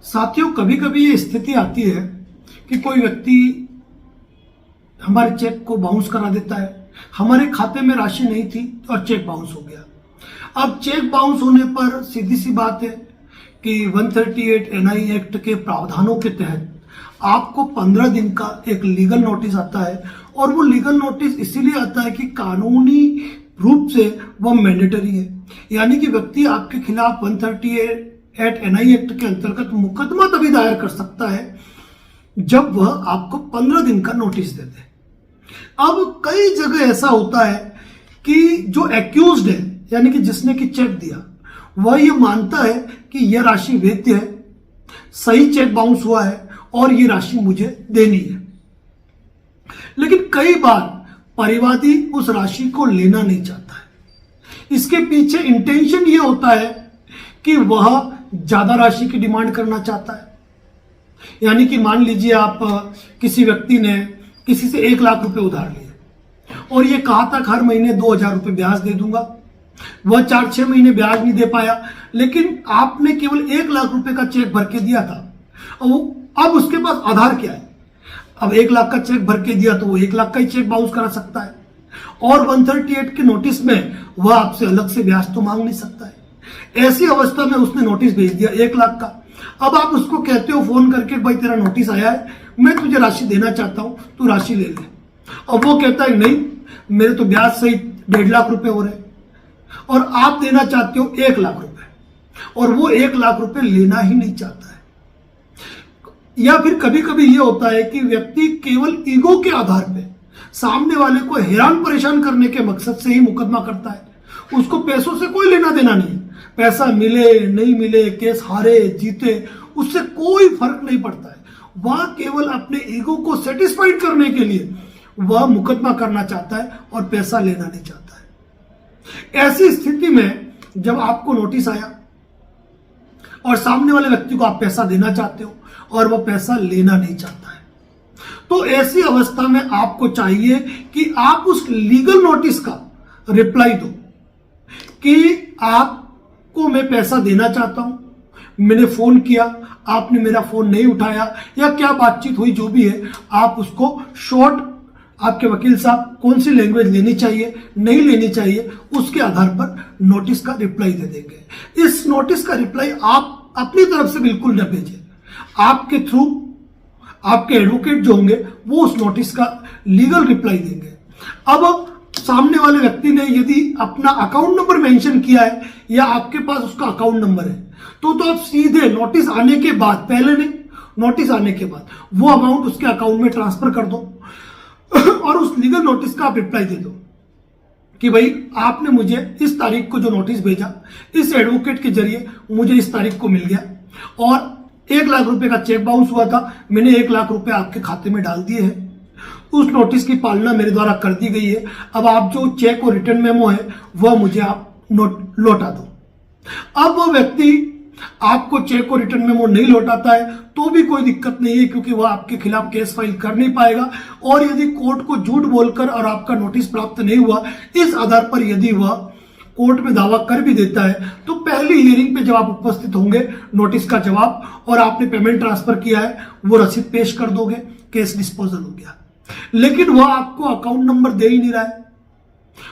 साथियों, कभी कभी ये स्थिति आती है कि कोई व्यक्ति हमारे चेक को बाउंस करा देता है। हमारे खाते में राशि नहीं थी और चेक बाउंस हो गया। अब चेक बाउंस होने पर सीधी सी बात है कि 138 एनआई एक्ट के प्रावधानों के तहत आपको 15 दिन का एक लीगल नोटिस आता है। और वो लीगल नोटिस इसीलिए आता है कि कानूनी रूप से वह मैंडेटरी है, यानी कि व्यक्ति आपके खिलाफ 138 एनआई एक्ट के अंतर्गत मुकदमा तभी दायर कर सकता है जब वह आपको 15 दिन का नोटिस दे दे। अब कई जगह ऐसा होता है कि जो एक्यूज्ड है, यानी कि जिसने कि चेक दिया, वह ये मानता है कि यह राशि वैध है, सही चेक बाउंस हुआ है और ये राशि मुझे देनी है। लेकिन कई बार परिवादी उस राशि को लेना नहीं चाहता है। इसके पीछे इंटेंशन ये होता है कि वह ज्यादा राशि की डिमांड करना चाहता है। यानी कि मान लीजिए आप किसी व्यक्ति ने किसी से 1 लाख रुपए उधार लिए और ये कहा था हर महीने 2,000 रुपए ब्याज दे दूंगा। वह 4-6 महीने ब्याज नहीं दे पाया, लेकिन आपने केवल 1 लाख रुपए का चेक भर के दिया था। अब उसके पास आधार क्या है? अब 1 लाख का चेक भर के दिया तो वो 1 लाख का ही चेक बाउंस करा सकता है और 138 के नोटिस में वह आपसे अलग से ब्याज तो मांग नहीं सकता है। ऐसी अवस्था में उसने नोटिस भेज दिया 1 लाख का। अब आप उसको कहते हो फोन करके, भाई तेरा नोटिस आया है, मैं तुझे राशि देना चाहता हूं, तू राशि ले ले। और वो कहता है नहीं, मेरे तो ब्याज सहित 1.5 लाख रुपए हो रहे और आप देना चाहते हो 1 लाख रुपए, और वो 1 लाख रुपए लेना ही नहीं चाहता है। या फिर कभी कभी ये होता है कि व्यक्ति केवल ईगो के आधार पे सामने वाले को हैरान परेशान करने के मकसद से ही मुकदमा करता है। उसको पैसों से कोई लेना देना नहीं, पैसा मिले नहीं मिले, केस हारे जीते, उससे कोई फर्क नहीं पड़ता है। वह केवल अपने ईगो को सेटिस्फाइड करने के लिए वह मुकदमा करना चाहता है और पैसा लेना नहीं चाहता है। ऐसी स्थिति में जब आपको नोटिस आया और सामने वाले व्यक्ति को आप पैसा देना चाहते हो और वह पैसा लेना नहीं चाहता है, तो ऐसी अवस्था में आपको चाहिए कि आप उस लीगल नोटिस का रिप्लाई दो कि आपको मैं पैसा देना चाहता हूं, मैंने फोन किया, आपने मेरा फोन नहीं उठाया, या क्या बातचीत हुई जो भी है, आप उसको शॉर्ट, आपके वकील साहब कौन सी लैंग्वेज लेनी चाहिए नहीं लेनी चाहिए, उसके आधार पर नोटिस का रिप्लाई दे देंगे। इस नोटिस का रिप्लाई आप अपनी तरफ से बिल्कुल न भेजें, आपके थ्रू आपके एडवोकेट जो होंगे वो उस नोटिस का लीगल रिप्लाई देंगे। अब सामने वाले व्यक्ति ने यदि अपना अकाउंट नंबर मेंशन किया है या आपके पास उसका अकाउंट नंबर है, तो आप सीधे नोटिस आने के बाद, पहले नहीं, नोटिस आने के बाद वो अमाउंट उसके अकाउंट में ट्रांसफर कर दो और उस लीगल नोटिस का आप रिप्लाई दे दो कि भाई आपने मुझे इस तारीख को जो नोटिस भेजा, इस एडवोकेट के जरिए मुझे इस तारीख को मिल गया और 1 लाख रुपए का चेक बाउंस हुआ था, मैंने 1 लाख रुपए आपके खाते में डाल दिए हैं, उस नोटिस की पालना मेरे द्वारा कर दी गई है। अब आप जो चेक और रिटर्न मेमो है वह मुझे आप लौटा दो। अब वो व्यक्ति आपको चेक और रिटर्न मेमो नहीं लौटाता है तो भी कोई दिक्कत नहीं है, क्योंकि वह आपके खिलाफ केस फाइल कर नहीं पाएगा। और यदि कोर्ट को झूठ बोलकर और आपका नोटिस प्राप्त नहीं हुआ, इस आधार पर यदि वह कोर्ट में दावा कर भी देता है, तो पहली हियरिंग पे जब आप उपस्थित होंगे, नोटिस का जवाब और आपने पेमेंट ट्रांसफर किया है वो रसीद पेश कर दोगे, केस डिस्पोजल हो गया। लेकिन वह आपको अकाउंट नंबर दे ही नहीं रहा है,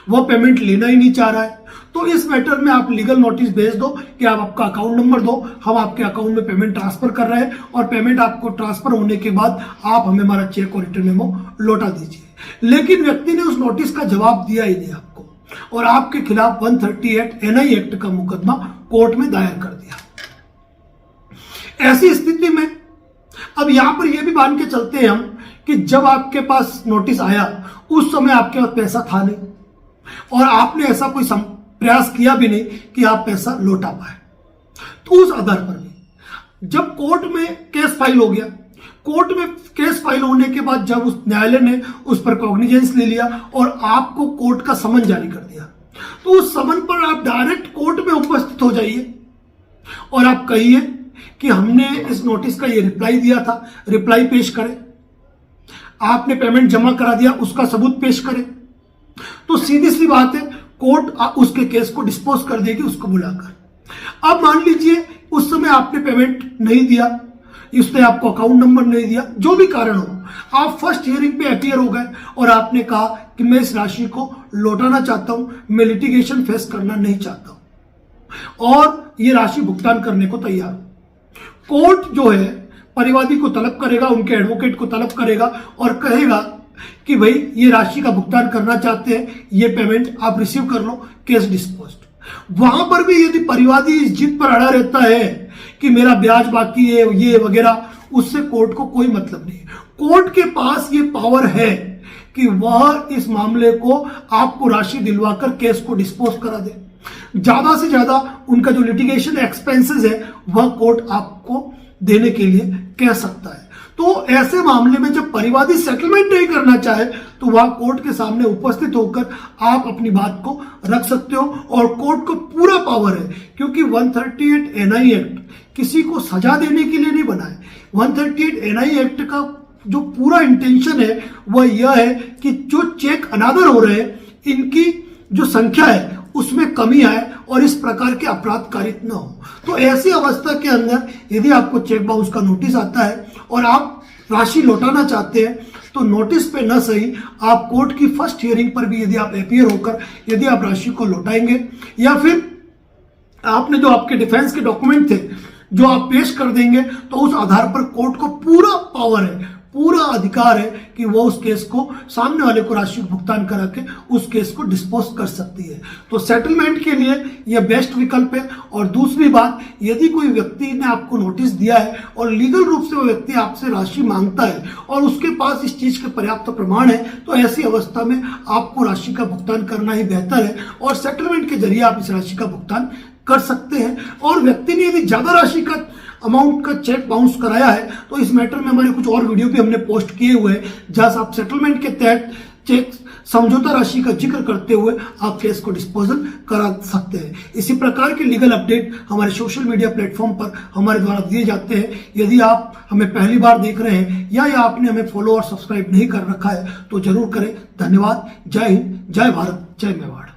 वह पेमेंट लेना ही नहीं चाह रहा है, तो इस मैटर में आप लीगल नोटिस भेज दो कि आप आपका अकाउंट नंबर दो, हम आपके अकाउंट में पेमेंट ट्रांसफर कर रहे हैं और पेमेंट आपको ट्रांसफर होने के बाद आप हमें हमारा चेक और रिटर्न मेमो लौटा दीजिए। लेकिन व्यक्ति ने उस नोटिस का जवाब दिया ही नहीं आपको और आपके खिलाफ 138 एनआई एक्ट का मुकदमा कोर्ट में दायर कर दिया। ऐसी स्थिति में अब यहां पर यह भी मान के चलते हैं हम कि जब आपके पास नोटिस आया उस समय आपके पास पैसा था नहीं और आपने ऐसा कोई प्रयास किया भी नहीं कि आप पैसा लौटा पाए, तो उस आधार पर भी जब कोर्ट में केस फाइल हो गया, कोर्ट में केस फाइल होने के बाद जब उस न्यायालय ने उस पर कॉग्निजेंस ले लिया और आपको कोर्ट का समन जारी कर दिया, तो उस समन पर आप डायरेक्ट कोर्ट में उपस्थित हो जाइए और आप कहिए कि हमने इस नोटिस का ये रिप्लाई दिया था, रिप्लाई पेश करें, आपने पेमेंट जमा करा दिया उसका सबूत पेश करें। तो सीधी सी बात है, कोर्ट उसके केस को डिस्पोज कर देगी उसको बुलाकर। अब मान लीजिए उस समय आपने पेमेंट नहीं दिया, इसने आपको अकाउंट नंबर नहीं दिया, जो भी कारण हो, आप फर्स्ट हियरिंग पे अपीयर हो गए और आपने कहा कि मैं इस राशि को लौटाना चाहता हूं, मैं लिटिगेशन फेस करना नहीं चाहता हूं और ये राशि भुगतान करने को तैयार हूं। कोर्ट जो है परिवादी को तलब करेगा, उनके एडवोकेट को तलब करेगा और कहेगा कि भाई ये राशि का भुगतान करना चाहते हैं, ये पेमेंट आप रिसीव कर लो, केस डिस्पोज्ड। वहां पर भी यदि परिवादी इस जिद पर अड़ा रहता है कि मेरा ब्याज बाकी है, ये वगैरह, उससे कोर्ट को कोई मतलब नहीं है। कोर्ट के पास ये पावर है कि वह इस मामले को आपको राशि दिलवाकर केस को डिस्पोज करा दे। ज्यादा से ज्यादा उनका जो लिटिगेशन एक्सपेंसेस है वह कोर्ट आपको देने के लिए कह सकता है। तो ऐसे मामले में जब परिवादी सेटलमेंट नहीं करना चाहे तो वह कोर्ट के सामने उपस्थित होकर आप अपनी बात को रख सकते हो और कोर्ट को पूरा पावर है, क्योंकि 138 एनआई एक्ट किसी को सजा देने के लिए नहीं बना है। 138 एनआई एक्ट का जो पूरा इंटेंशन है वह यह है कि जो चेक अनादर हो रहे हैं इनकी जो संख्या है उसमें कमी आए और इस प्रकार के अपराध कारित न हो। तो ऐसी अवस्था के अंदर यदि आपको चेक बाउंस का नोटिस आता है और आप राशि लौटाना चाहते हैं तो नोटिस पे न सही आप कोर्ट की फर्स्ट हियरिंग पर भी यदि आप अपीयर होकर यदि आप राशि को लौटाएंगे या फिर आपने जो आपके डिफेंस के डॉक्यूमेंट थे जो आप पेश कर देंगे तो उस आधार पर कोर्ट को पूरा पावर है, पूरा अधिकार है कि वो उस केस को सामने वाले को राशि भुगतान करा के उस केस को डिस्पोज कर सकती है। तो सेटलमेंट के लिए यह बेस्ट विकल्प है। और दूसरी बात, यदि कोई व्यक्ति ने आपको नोटिस दिया है और लीगल रूप से वो व्यक्ति आपसे राशि मांगता है और उसके पास इस चीज के पर्याप्त प्रमाण है तो ऐसी अवस्था में आपको राशि का भुगतान करना ही बेहतर है और सेटलमेंट के जरिए आप इस राशि का भुगतान कर सकते हैं। और व्यक्ति ने यदि ज्यादा राशि का अमाउंट का चेक बाउंस कराया है तो इस मैटर में हमारे कुछ और वीडियो भी हमने पोस्ट किए हुए हैं जहां आप सेटलमेंट के तहत चेक समझौता राशि का जिक्र करते हुए आप केस को डिस्पोजल करा सकते हैं। इसी प्रकार के लीगल अपडेट हमारे सोशल मीडिया प्लेटफॉर्म पर हमारे द्वारा दिए जाते हैं। यदि आप हमें पहली बार देख रहे हैं या आपने हमें फॉलो और सब्सक्राइब नहीं कर रखा है तो जरूर करें। धन्यवाद। जय हिंद, जय भारत, जय मेवाड़।